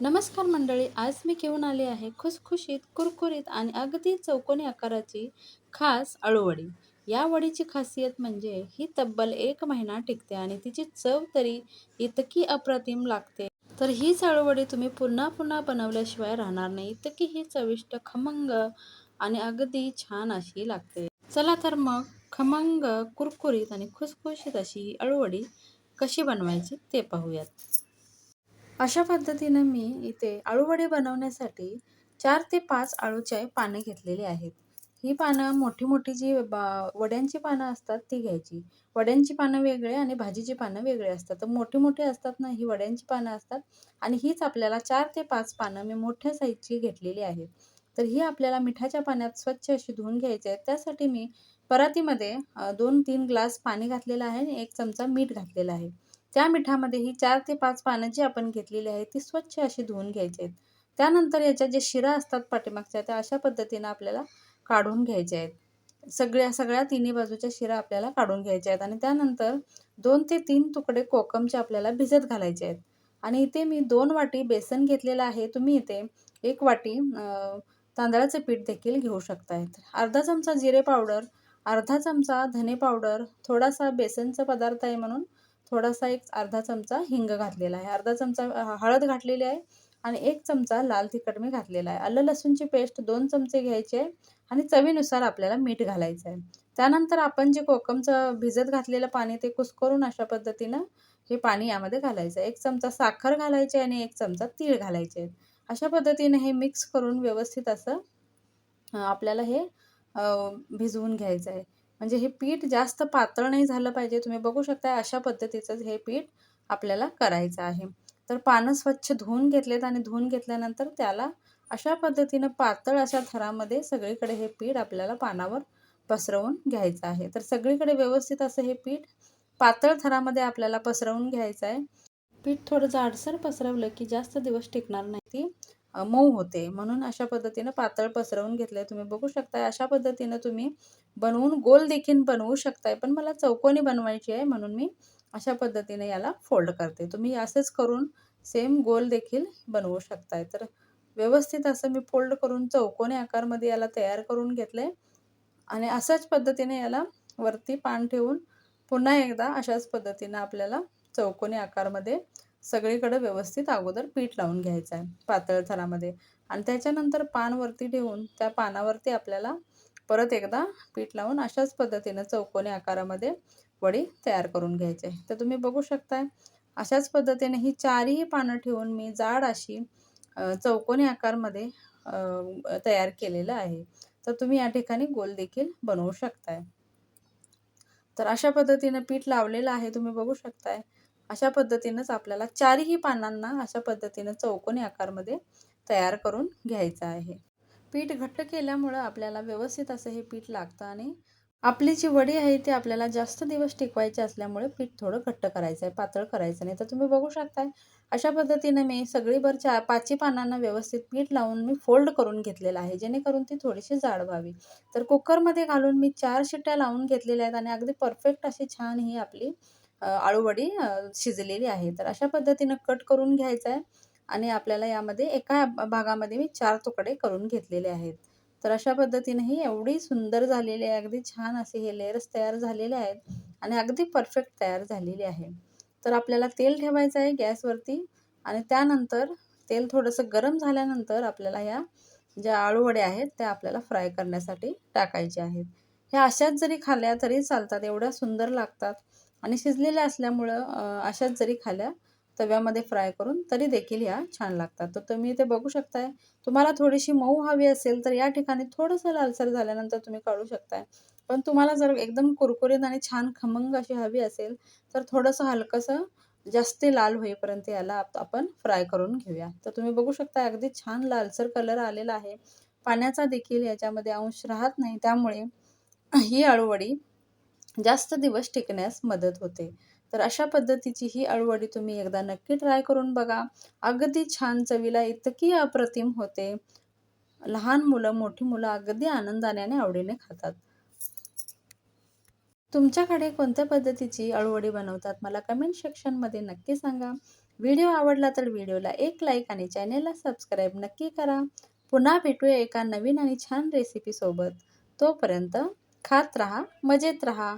नमस्कार मंडळी, आज मी घेऊन आले आहे खुसखुशीत, कुरकुरीत आणि अगदी चौकोनी आकाराची खास अळूवडी. या वडीची खासियत म्हणजे ही तब्बल 1 महिना टिकते आणि तिची चव तरी इतकी अप्रतिम लागते. तर हीच अळूवडी तुम्ही पुन्हा पुन्हा बनवल्याशिवाय राहणार नाही. इतकी ही चविष्ट, खमंग आणि अगदी छान अशी लागते. चला तर मग खमंग, कुरकुरीत आणि खुसखुशीत अशी ही अळूवडी कशी बनवायची ते पाहूयात. अशा पद्धतीनं मी इथे अळूवडी बनवण्यासाठी 4 ते 5 अळूचे पानं घेतलेली आहेत. ही पानं मोठी-मोठी जी वड्यांची पानं असतात ती घ्यायची. वड्यांची पानं वेगळे आणि भाजीची पानं वेगळे असतात. तर मोठी-मोठी असतात ना, ही वड्यांची पानं असतात आणि हीच आपल्याला 4 ते 5 पानं मी मोठ्या साईजची घेतलेली आहेत. तर ही आपल्याला मिठाच्या पाण्यात स्वच्छ अशी धुवून घ्यायची आहे. त्यासाठी मी परातीमध्ये 2-3 ग्लास पाणी घातलेलं आहे आणि 1 चमचा मीठ घातलेलं आहे. त्या मिठामध्ये ही 4 ते 5 पानं जी आपण घेतलेली आहेत, ती स्वच्छ अशी धुवून घ्यायची आहेत. त्यानंतर याच्या ज्या शिरा असतात पाठीमागच्या, त्या अशा पद्धतीनं आपल्याला काढून घ्यायच्या आहेत. सगळ्या तिन्ही बाजूच्या शिरा आपल्याला काढून घ्यायच्या आहेत आणि त्यानंतर 2 ते 3 तुकडे कोकमचे आपल्याला भिजत घालायचे आहेत. आणि इथे मी 2 वाटी बेसन घेतलेलं आहे. तुम्ही इथे 1 वाटी तांदळाचं पीठ देखील घेऊ शकताय. अर्धा चमचा जिरे पावडर, अर्धा चमचा धने पावडर, थोडासा बेसनचा पदार्थ आहे म्हणून थोडासा एक अर्धा चमचा हिंग घातलेला आहे. अर्धा चमचा हळद घातलेली आहे आणि 1 चमचा लाल तिखट मी घातलेला आहे. आलं लसूणची पेस्ट 2 चमचे घ्यायची आहे आणि चवीनुसार आपल्याला मीठ घालायचं आहे. त्यानंतर आपण जे कोकमचं भिजत घातलेलं पाणी ते कुस्करून अशा पद्धतीनं हे पाणी यामध्ये घालायचं आहे. 1 चमचा साखर घालायची आणि 1 चमचा तीळ घालायचे आहेत. अशा पद्धतीने हे मिक्स करून व्यवस्थित असं आपल्याला हे अ, भिजवून घ्यायचं आहे. म्हणजे हे पीठ जास्त पातळ नाही झालं पाहिजे. तुम्ही बघू शकता अशा पद्धतीचंच हे पीठ आपल्याला करायचं आहे. तर पानं स्वच्छ धुवून घेतलेत आणि धुवून घेतल्यानंतर त्याला अशा पद्धतीनं पातळ अशा थरामध्ये सगळीकडे हे पीठ आपल्याला पानावर पसरवून घ्यायचं आहे. तर सगळीकडे व्यवस्थित असं हे पीठ पातळ थरामध्ये आपल्याला पसरवून घ्यायचं आहे. पीठ थोडं जाडसर पसरवलं की जास्त दिवस टिकणार नाही. ती मऊ होते. म्हणून अशा पद्धतीनं पातळ पसरवून घेतलंय. तुम्ही बघू शकता अशा पद्धतीनं तुम्ही बनवून गोल देखील बनवू शकताय. पण मला चौकोनी बनवायची आहे म्हणून मी अशा पद्धतीने याला फोल्ड करते. तुम्ही असंच करून सेम गोल देखील बनवू शकताय. तर व्यवस्थित असं मी फोल्ड करून चौकोनी आकारमध्ये याला तयार करून घेतलंय आणि अशाच पद्धतीने याला वरती पान ठेवून पुन्हा एकदा अशाच पद्धतीनं आपल्याला चौकोनी आकारमध्ये सगळीकडे व्यवस्थित अगोदर पीठ लावून घ्यायचं आहे पातळ थरामध्ये आणि त्याच्यानंतर पान वरती ठेवून त्या पानावरती आपल्याला परत एकदा पीठ लावून अशाच पद्धतीनं चौकोनी आकारामध्ये वडी तयार करून घ्यायची आहे. तर तुम्ही बघू शकताय अशाच पद्धतीने ही चारही पानं ठेवून मी जाड अशी चौकोनी आकारमध्ये तयार केलेलं आहे. तर तुम्ही या ठिकाणी गोल देखील बनवू शकताय. तर अशा पद्धतीनं पीठ लावलेलं आहे तुम्ही बघू शकताय. अशा पद्धतीनंच आपल्याला चारही पानांना अशा पद्धतीनं चौकोनी आकारमध्ये तयार करून घ्यायचं आहे. पीठ घट्ट केल्यामुळं आपल्याला व्यवस्थित असं हे पीठ लागतं आणि आपली जी वडी आहे ती आपल्याला जास्त दिवस टिकवायची असल्यामुळे पीठ थोडं घट्ट करायचं आहे, पातळ करायचं नाही. तर तुम्ही बघू शकताय अशा पद्धतीने मी सगळीभर 5ही पानांना व्यवस्थित पीठ लावून मी फोल्ड करून घेतलेलं आहे, जेणेकरून ती थोडीशी जाड व्हावी. तर कुकरमध्ये घालून मी 4 शिट्ट्या लावून घेतलेल्या आहेत आणि अगदी परफेक्ट अशी छान ही आपली अळूवडी शिजलेली आहे. तर अशा पद्धतीनं कट करून घ्यायचं आहे आणि आपल्याला यामध्ये एका भागामध्ये मी 4 तुकडे करून घेतलेले आहेत. तर अशा पद्धतीने ही एवढी सुंदर झालेली आहे, अगदी छान असे हे लेयर्स तयार झालेले आहेत आणि अगदी परफेक्ट तयार झालेली आहे. तर आपल्याला तेल ठेवायचं आहे गॅसवरती आणि त्यानंतर तेल थोडंसं गरम झाल्यानंतर आपल्याला ह्या ज्या अळूवड्या आहेत त्या आपल्याला फ्राय करण्यासाठी टाकायच्या आहेत. ह्या अशाच जरी खाल्ल्या तरी चालतात, एवढ्या सुंदर लागतात आणि शिजलेल्या असल्यामुळं अशाच जरी खाल्ल्या तव्यामध्ये फ्राय करून तरी देखील ह्या छान लागतात. तर तुम्ही इथे बघू शकताय. तुम्हाला थोडीशी मऊ हवी असेल तर या ठिकाणी थोडंसं लालसर झाल्यानंतर तुम्ही काढू शकताय. पण तुम्हाला जर एकदम कुरकुरीत आणि छान खमंग अशी हवी असेल तर थोडंसं हलकंसं जास्त लाल होईपर्यंत याला आपण फ्राय करून घेऊया. तर तुम्ही बघू शकता अगदी छान लालसर कलर आलेला आहे. पाण्याचा देखील याच्यामध्ये अंश राहत नाही. त्यामुळे ही अळूवडी जास्त दिवस टिकण्यास मदत होते. तर अशा पद्धतीची ही अळूवडी तुम्ही एकदा नक्की ट्राय करून बघा. अगदी छान चवीला इतकी अप्रतिम होते. लहान मुलं, मोठी मुलं अगदी आनंदाने आणि आवडीने खातात. तुमच्याकडे कोणत्या पद्धतीची अळूवडी बनवतात मला कमेंट सेक्शनमध्ये नक्की सांगा. व्हिडिओ आवडला तर व्हिडिओला एक लाईक आणि चॅनेलला सबस्क्राईब नक्की करा. पुन्हा भेटूया एका नवीन आणि छान रेसिपीसोबत. तोपर्यंत खात राहा, मजेत राहा.